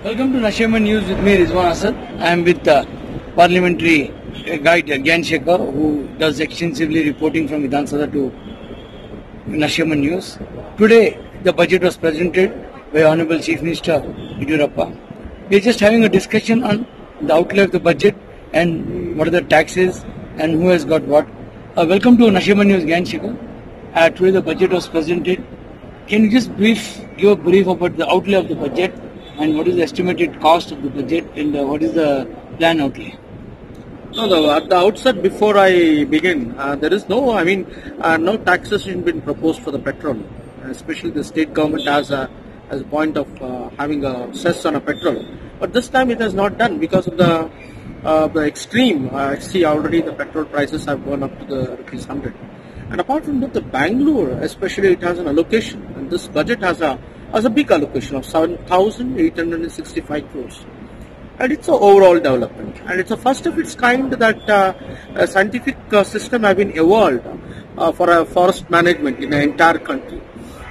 Welcome to Nasheman News with me, Rizwan Asad. I am with parliamentary guide Gyan Shekhar, who does extensively reporting from Vidhan Sabha to Nasheman News. Today, the budget was presented by Honorable Chief Minister Yediyurappa. We are just having a discussion on the outlay of the budget and what are the taxes and who has got what. Welcome to Nasheman News, Gyan Shekhar. Today the budget was presented. Can you just give a brief about the outlay of the budget and what is the estimated cost of the budget and what is the plan outlay? No, at the outset, before I begin, there is no taxation been proposed for the petrol. Especially the state government has a point of having a cess on a petrol. But this time it has not done because of the extreme. See, already the petrol prices have gone up to the rupees 100. And apart from that, the Bangalore, especially, it has an allocation, and this budget has a big allocation of 7,865 crores. And it's an overall development, and it's the first of its kind that a scientific system have been evolved for a forest management in the entire country.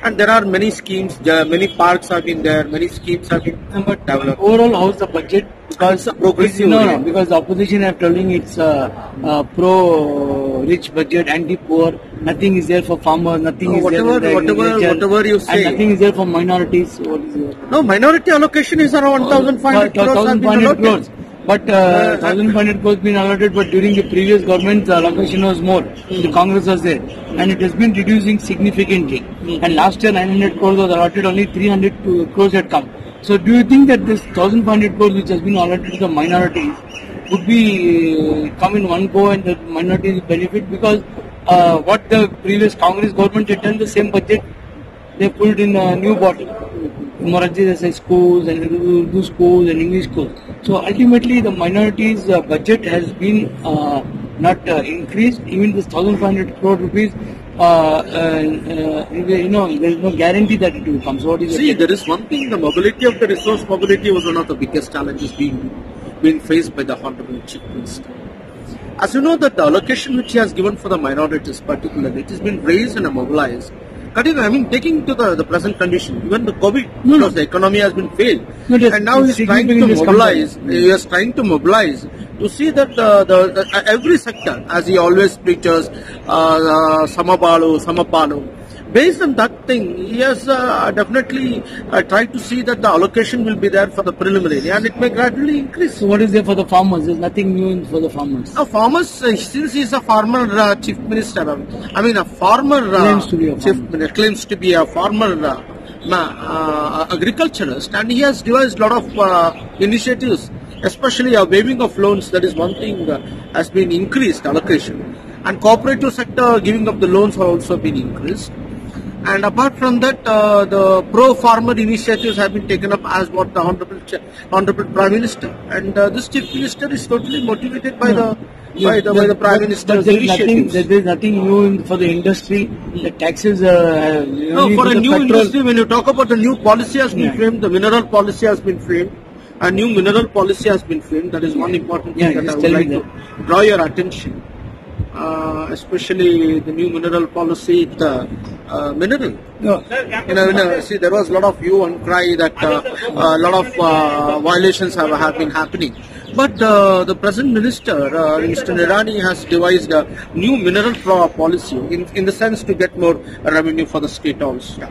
And there are many schemes, many parks have been there, many schemes have been developed. Overall, how's the budget? Because because the opposition are telling it's pro-rich budget, anti-poor. Nothing is there for farmers. Nothing is there for whatever you say. And nothing is there for minorities. What is there? No, minority allocation is around 1,500 crores. 1,500 crores. But 1,500 crores been allotted, but during the previous government the allocation was more. The Congress was there, and it has been reducing significantly. And last year 900 crores was allotted, only 300 crores had come. So do you think that this 1,500 crores which has been allotted to the minorities would be come in one go and the minorities benefit? Because what the previous Congress government had done, the same budget they put in a new bottle. Moraji Desai schools and Urdu schools and English schools. So ultimately the minorities budget has been not increased. Even this 1,500 crore rupees, there is no guarantee that it will come. So what is there is one thing, the mobility of the resource mobility was one of the biggest challenges being faced by the Honorable Chief Minister. As you know, that the allocation which he has given for the minorities particularly, it has been raised and mobilized. Taking to the present condition, even the COVID, because the economy has been failed, and now he is trying to mobilize. He is trying to mobilize to see that the every sector, as he always preaches, Samapalu. Based on that thing, he has definitely tried to see that the allocation will be there for the preliminary, and it may gradually increase. So what is there for the farmers? There's nothing new for the farmers. Farmers, since he is a farmer chief minister, a farmer claims to be a farmer agriculturalist, and he has devised a lot of initiatives, especially a waiving of loans. That is one thing has been increased allocation, and cooperative sector giving up the loans have also been increased. And apart from that, the pro-farmer initiatives have been taken up as what the Honorable Prime Minister. And this Chief Minister is totally motivated by the Prime Minister's initiatives. There is nothing new for the industry. The taxes for a new industry, when you talk about the new policy has been framed, the mineral policy has been framed. A new mineral policy has been framed. That is one important thing that I would like to draw your attention. Especially the new mineral policy, the mineral. See, there was a lot of hue and cry that a lot of violations have been happening. But the present minister, Mr. Nirani, has devised a new mineral policy in the sense to get more revenue for the state also.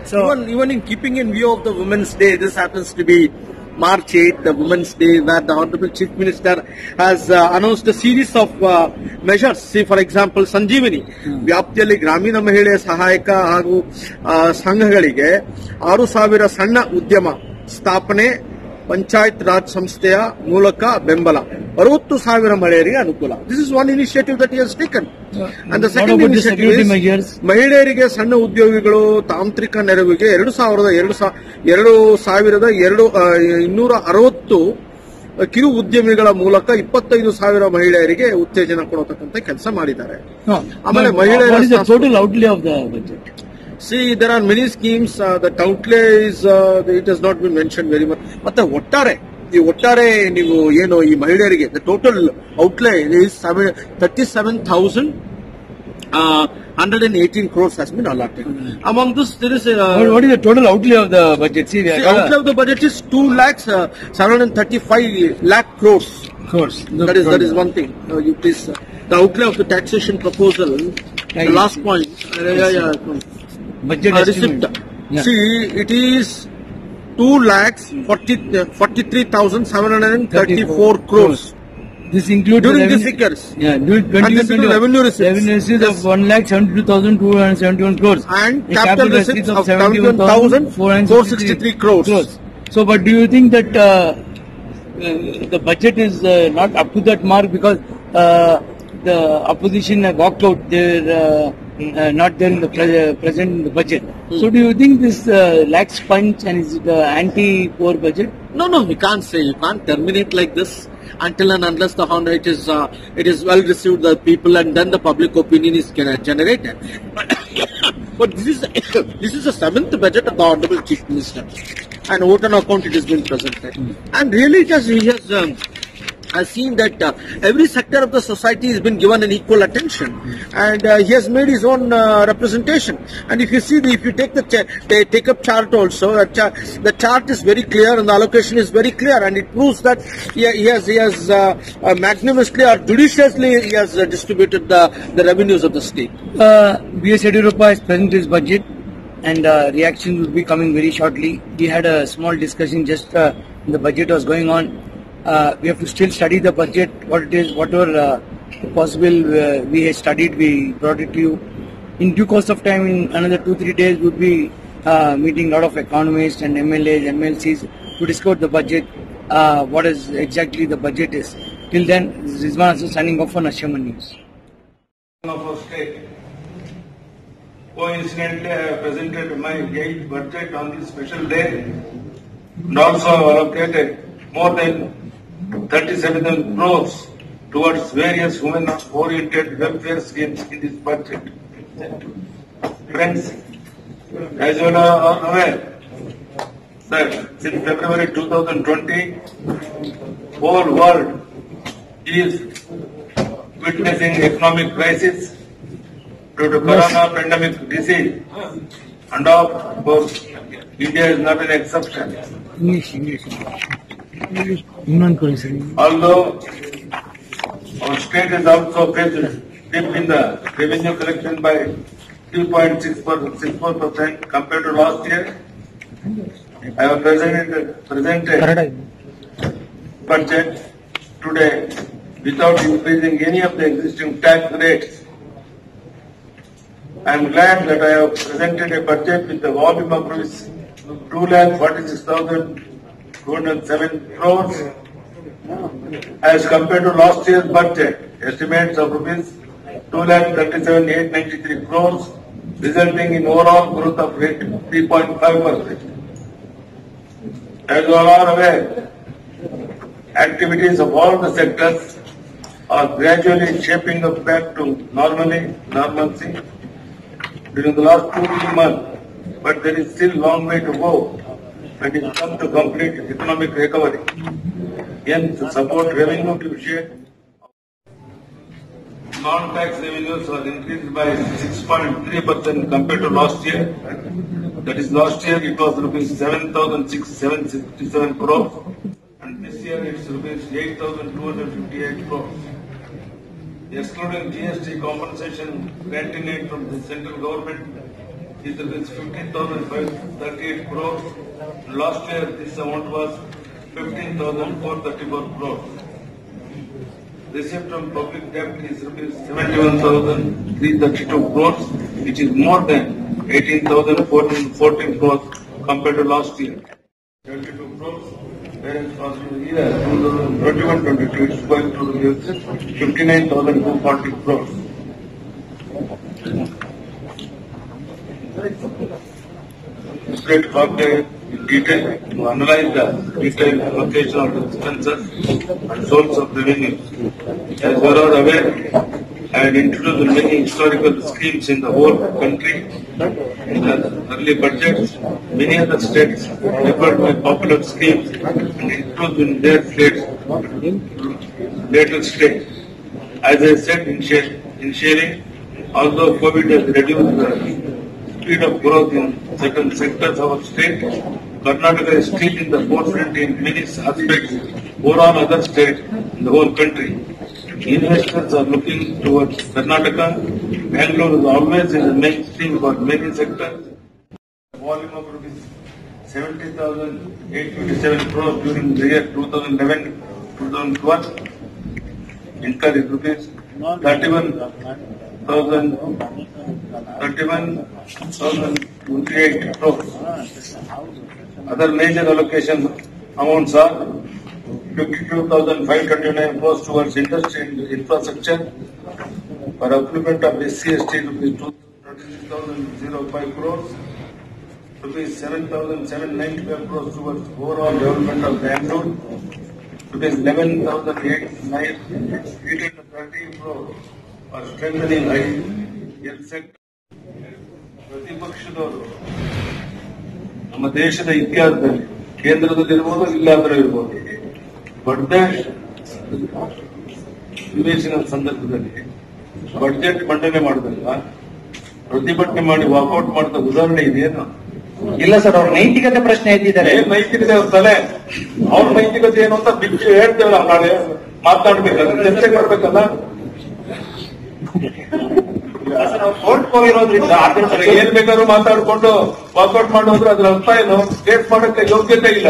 So even in keeping in view of the Women's Day, this happens to be March 8th, the Women's Day, where the Honorable Chief Minister has announced a series of measures. See, for example, Sanjeevani, ವ್ಯಾಪ್ತಿಯಲ್ಲಿ ಗ್ರಾಮೀಣ ಮಹಿಳೆ ಸಹಾಯಕ ಹಾಗೂ ಸಂಘಗಳಿಗೆ 6,000 ಸಣ್ಣ ಉದ್ಯಮ ಸ್ಥಾಪನೆ ಪಂಚಾಯತ್ ರಾಜ್ ಸಂಸ್ಥೆಯ ಮೂಲಕ ಬೆಂಬಲ 60,000 ಮಹಿಳೆಯರಿಗೆ ಅನುಕೂಲ. This is one initiative that he has taken. And the second initiative is ಮಹಿಳೆಯರಿಗೆ ಸಣ್ಣ ಉದ್ಯೋಗಿಗಳು ತಾಂತ್ರಿಕ ನೆರವಿಗೆ 2,260 ಕಿರು ಉದ್ಯಮಿಗಳ ಮೂಲಕ 25,000 ಮಹಿಳೆಯರಿಗೆ ಉತ್ತೇಜನ ಕೊಡತಕ್ಕಂತ ಕೆಲಸ ಮಾಡಿದ್ದಾರೆ. ಆಮೇಲೆ ಮಹಿಳೆಯರ total outlay of the budget. See, there are many schemes. The outlay is it has not been mentioned very much. But the ಒಟ್ಟಾರೆ ನೀವು ಏನು ಈ ಮಹಿಳೆಯರಿಗೆ the total outlay is 37,000 118 crores has been allotted. Among this, there is a... What is the total outlay of the budget? See, the outlay of the budget is 2,735 lakh crores. That is one thing. You please, the outlay of the taxation proposal, the last point. Budget receipt. See, it is 2,43,734 crores. This includes during these figures. Yeah, during revenue receipts. Revenue receipts of 1,72,271 crores. And capital receipts of 71,463 crores. So, but do you think that the budget is not up to that mark because the opposition walked out? They're not there in the present in the budget. So, do you think this lacks punch and is it anti-poor budget? No, we can't say. You can't terminate like this until and unless the it is well received by the people and then the public opinion is generated. But this is the 7th budget of the Honorable Chief Minister, and vote on account it has been presented. And really, he has seen that every sector of the society has been given an equal attention, and he has made his own representation. And if you see, if you take the take up chart also, the chart is very clear and the allocation is very clear, and it proves that he has magnanimously or judiciously he has distributed the revenues of the state. BS Yediyurappa has presented his budget, and reaction will be coming very shortly. We had a small discussion just the budget was going on. We have to still study the budget, what it is, whatever possible we have studied, we brought it to you. In due course of time, in another 2-3 days, we'll be meeting a lot of economists and MLAs, MLCs to discuss the budget, what is exactly the budget is. Till then, Rizwan also signing off on Ashama News. Of our state. Coincidentally, I have presented my 8th budget on this special day and also allocated more than 37,000 crores towards various women-oriented welfare schemes in this budget. Friends, as you are aware, that since February 2020, whole world is witnessing economic crisis due to corona pandemic disease, and of course, India is not an exception. Although our state is also faced dip in the revenue collection by 3.64% compared to last year, I have presented budget today without increasing any of the existing tax rates. I am glad that I have presented a budget with a volume of rupees 2,46,207 crores as compared to last year's budget estimates of rupees 2,37,893 crores, resulting in overall growth of rate 3.5%. As you all are aware, activities of all the sectors are gradually shaping up back to normalcy during the last 2-3 months, but there is still a long way to go when it comes to complete economic recovery. Hence, to support revenue to share, non-tax revenues are increased by 6.3% compared to last year. That is, last year it was rupees 7,767 crores, and this year it is rupees 8,258 crores. Excluding GST compensation granted aid from the central government is rupees 15,538 crores. Last year this amount was 15,434 crores. Receipt from public debt is rupees 71,332 crores, which is more than 18,414 crores compared to last year. 22 crores, whereas for the year 2021-22 it's going to be 59,240 crores. State Cabinet in detail to analyze the detailed allocation of the expenses and source of revenues. As you are aware, I had introduced many historical schemes in the whole country. In the early budgets, many other states referred to popular schemes and included in their states later stage. As I said in sharing, Although COVID has reduced the speed of growth in certain sectors of our state, Karnataka is still in the forefront in many aspects over all other states in the whole country. Investors are looking towards Karnataka. Bangalore is always in the mainstream for many sectors. Volume of rupees 70,827 crores during the year 2011-2012. Income is rupees 31,028 crores. Other major allocation amounts are 52,529 crores towards industry and infrastructure. For upliftment of SC/ST, rupees 26,005 crores. Rupees 7,795 crores towards overall development of Bangalore. Rupees 11,830 crores for strengthening health sector. ಪ್ರತಿಪಕ್ಷದವರು ನಮ್ಮ ದೇಶದ ಇತಿಹಾಸದಲ್ಲಿ ಕೇಂದ್ರದಲ್ಲಿರ್ಬೋದು ಇಲ್ಲಾದರೂ ಇರ್ಬೋದು budget ಅಧಿವೇಶನ ಸಂದರ್ಭದಲ್ಲಿ budget ಮಂಡನೆ ಮಾಡಿದಾಗ ಪ್ರತಿಭಟನೆ ಮಾಡಿ ವಾಕೌಟ್ ಮಾಡಿದ ಉದಾಹರಣೆ ಇದೆಯೇನು? ಇಲ್ಲ ಸರ್, ಅವ್ರ ನೈತಿಕತೆ ಪ್ರಶ್ನೆ ಎತ್ತಿದ್ದಾರೆ. ಏನ್ ನೈತಿಕತೆ ಅವ್ರ ತಲೆ? ಅವ್ರ ನೈತಿಕತೆ ಏನು ಅಂತ ಬಿಟ್ಟು ಹೇಳ್ತೇವಲ್ಲ, ನಾಳೆ ಮಾತಾಡ್ಬೇಕಲ್ಲ, ಚರ್ಚೆ ಮಾಡ್ಬೇಕಲ್ಲ. ಏನ್ ಬೇಕಾದ್ರೂ ಮಾತಾಡ್ಕೊಂಡು ವಾಕೌಟ್ ಮಾಡೋದ್ರೆ ಅದ್ರ ಅರ್ಥ ಏನು? ಕೇಸ್ ಮಾಡಕ್ಕೆ ಯೋಗ್ಯತೆ ಇಲ್ಲ.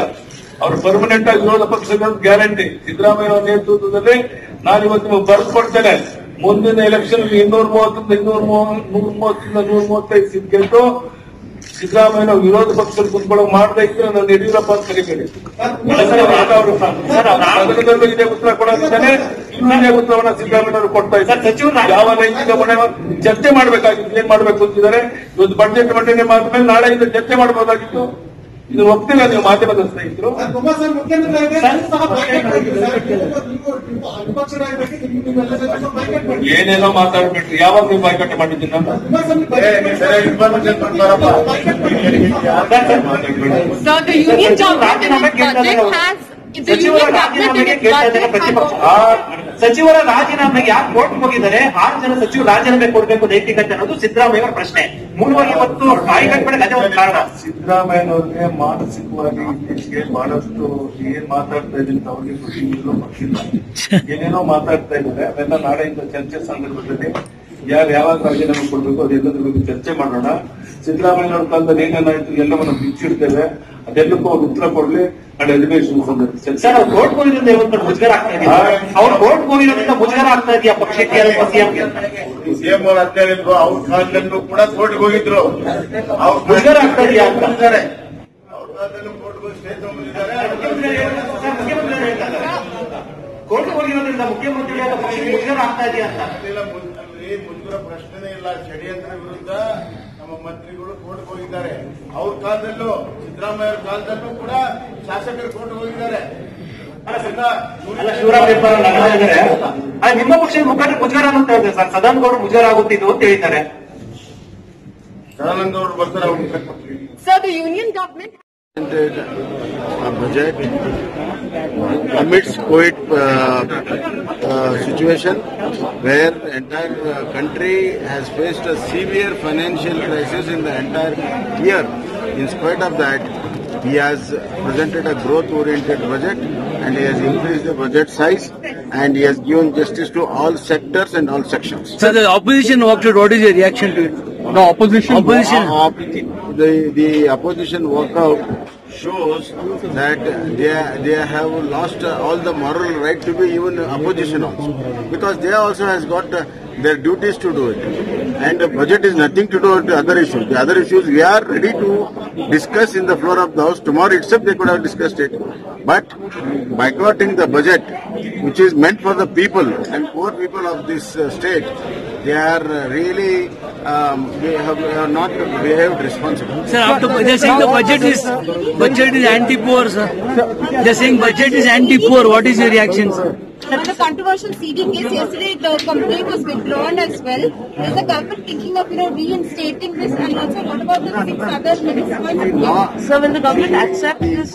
ಅವ್ರು ಪರ್ಮನೆಂಟ್ ಆಗಿ ವಿರೋಧ ಪಕ್ಷದ ಗ್ಯಾರಂಟಿ. ಸಿದ್ದರಾಮಯ್ಯ ನೇತೃತ್ವದಲ್ಲಿ ನಾನಿವತ್ತು ನಿಮಗೆ ಬರೆದು ಕೊಡ್ತೇನೆ, ಮುಂದಿನ ಎಲೆಕ್ಷನ್ 135 ಸೀಟ್ ಗೆದ್ದು ಸಿದ್ದರಾಮಯ್ಯ ವಿರೋಧ ಪಕ್ಷದಲ್ಲಿ ಕುತ್ಕೊಳ್ಳೋ ಮಾಡಬೇಕು. ನಾನು ಯಡಿಯೂರಪ್ಪ ಅಂತ ಕರಿಬೇಡಿ. ಸದನದಲ್ಲೂ ಇದೇ ಉತ್ತರ ಕೊಡೋದಿದ್ದಾನೆ, ಇದೇ ಉತ್ತರವನ್ನ ಸಿದ್ದರಾಮಯ್ಯ ಅವರು ಕೊಡ್ತಾ ಇದ್ದಾರೆ. ಯಾವ ನೈತಿಕ ಹೊಣೆ ಚರ್ಚೆ ಮಾಡಬೇಕಾಗಿತ್ತು, ಏನ್ ಮಾಡ್ಬೇಕು ಅಂತಿದ್ದಾರೆ. ಇವತ್ತು ಬಡ್ಜೆಟ್ ಮಂಡನೆ ಮಾಡಿದ್ಮೇಲೆ ನಾಳೆಯಿಂದ ಚರ್ಚೆ ಮಾಡಬಹುದಾಗಿತ್ತು. ಇದು ಒಪ್ತಿಲ್ಲ ನೀವು ಮಾಧ್ಯಮದ ಸ್ನೇಹಿತರು? ಏನೇನೋ ಮಾತಾಡ್ಬಿಟ್ರಿ. ಯಾವಾಗ ನೀವು ಬಾಯ್ಕಾಟ್ ಮಾಡಿದ್ದೀನಿ ನಾನು? ಸಚಿವರ ರಾಜೀನಾಮೆಗೆ ಯಾಕೆ ಕೋರ್ಟ್ ಹೋಗಿದ್ದಾರೆ? 6 ಜನ ಸಚಿವರು ರಾಜೀನಾಮೆ ಕೊಡಬೇಕು ನೈತಿಕತೆ ಅನ್ನೋದು ಸಿದ್ದರಾಮಯ್ಯ ಅವರ ಪ್ರಶ್ನೆ. ಮೂಲವಾಗಿ ಇವತ್ತು ಕಾಯಿಗಟ್ಟಬೇಡ ಅದೇ ಒಂದು ಕಾರಣ. ಸಿದ್ದರಾಮಯ್ಯನವ್ರಿಗೆ ಮಾನಸಿಕವಾಗಿ ಇತ್ತೀಚೆಗೆ ಬಹಳಷ್ಟು ಏನ್ ಮಾತಾಡ್ತಾ ಇದ್ದೀನಿ ಅಂತ ಅವ್ರಿಗೆ ಖುಷಿ ಇಲ್ಲೋ ಗೊತ್ತಿಲ್ಲ. ಏನೇನೋ ಮಾತಾಡ್ತಾ ಇದ್ದಾರೆ. ಅವೆಲ್ಲ ನಾಳೆಯಿಂದ ಚರ್ಚೆ ಸಂದರ್ಭದಲ್ಲಿ ಯಾರು ಯಾವಾಗ ರಾಜೀನಾಮೆ ಕೊಡ್ಬೇಕು ಅದೆಲ್ಲದ್ರ ಬಗ್ಗೆ ಚರ್ಚೆ ಮಾಡೋಣ. ಸಿದ್ದರಾಮಯ್ಯನವ್ರ ಕಾಲದಲ್ಲಿ ಏನೇನಾಯ್ತು ಎಲ್ಲವನ್ನು ಬಿಚ್ಚಿಡ್ತೇವೆ. ಅದೆಲ್ಲಕ್ಕೂ ಅವ್ರು ಉತ್ತರ ಕೊಡ್ಲಿ. ನಾಳೆ ಅಧಿವೇಶನ ಸಂದರ್ಭ ಸರ್, ಅವ್ರು ಕೋರ್ಟ್ ಹೋಗಿರೋದ್ರಿಂದ ಇವತ್ತು ಮುಜುಗರ ಆಗ್ತಾ ಇದೆಯಾ? ಅವ್ರು ಕೋರ್ಟ್ ಹೋಗಿರೋದ್ರಿಂದ ಮುಜುಗರ ಆಗ್ತಾ ಇದೆಯಾ ಪಕ್ಷಕ್ಕೆ ಅಥವಾ ಸಿಎಂಗೆ? ಸಿಎಂ ಅವರು ಅಂತ ಹೇಳಿದ್ರು, ಅವ್ರ ಕಾಲದಲ್ಲೂ ಕೂಡ ಕೋರ್ಟ್ಗೆ ಹೋಗಿದ್ರು. ಅವ್ರು ಮುಜುಗರ ಆಗ್ತಾ ಇದೆಯಾ ಅಂತ ಅವ್ರ ಕಾಲದಲ್ಲೂ ಕೋರ್ಟ್ಗೆ ಸ್ಟೇ ತಗೊಂಡಿದ್ದಾರೆ. ಕೋರ್ಟ್ ಹೋಗಿರೋದ್ರಿಂದ ಮುಖ್ಯಮಂತ್ರಿಗಳ ಪಕ್ಷಕ್ಕೆ ಮುಜುಗರ ಆಗ್ತಾ ಇದೆಯಾ ಅಂತ? ಮುಜುಗರ ಪ್ರಶ್ನೆನೇ ಇಲ್ಲ. ಷಡ್ಯಂತ್ರ ವಿರುದ್ಧ ನಮ್ಮ ಮಂತ್ರಿಗಳು ಕೋರ್ಟ್ಗೆ ಹೋಗಿದ್ದಾರೆ. ಅವ್ರ ಕಾಲದಲ್ಲೂ ಸಿದ್ದರಾಮಯ್ಯ ಅವ್ರ ಕಾಲದಲ್ಲೂ ಕೂಡ ಶಾಸಕರು ಕೋರ್ಟ್ಗೆ ಹೋಗಿದ್ದಾರೆ. ಶಿವರಾಮ್ ಹೆಬ್ಬಾರ್ ಇದ್ದಾರೆ. ನಿಮ್ಮ ಪಕ್ಷದ ಮುಖಂಡ ಮುಜುಗರ ಅಂತ ಹೇಳ್ತಾರೆ ಸರ್. ಸದಾನಂದ ಗೌಡರು ಮುಜುಗರ ಆಗುತ್ತಿದ್ದು ಅಂತ ಹೇಳಿದ್ದಾರೆ. ಸದಾನಂದ ಗೌಡರು ಬರ್ತಾರೆ. Sir, the union government a budget amidst COVID situation where the entire country has faced a severe financial crisis in the entire year. In spite of that, he has presented a growth-oriented budget and he has increased the budget size and he has given justice to all sectors and all sections. So the opposition walked out. What is your reaction to it? The opposition. The opposition walkout shows that they have lost all the moral right to be even opposition also, because they also has got their duties to do it, and the budget is nothing to do with the other issues. The other issues we are ready to discuss in the floor of the House. Tomorrow itself they could have discussed it, but boycotting the budget, which is meant for the people and poor people of this state, they are really they have not behaved responsibly. Sir, they are saying the budget is anti-poor, sir. They are saying budget is anti-poor. What is your reaction, sir? the controversial CD case yesterday, the complaint was withdrawn as well. Is the government thinking of reinstating this? And also, what about the 6 other ministers? So, will the government accept this?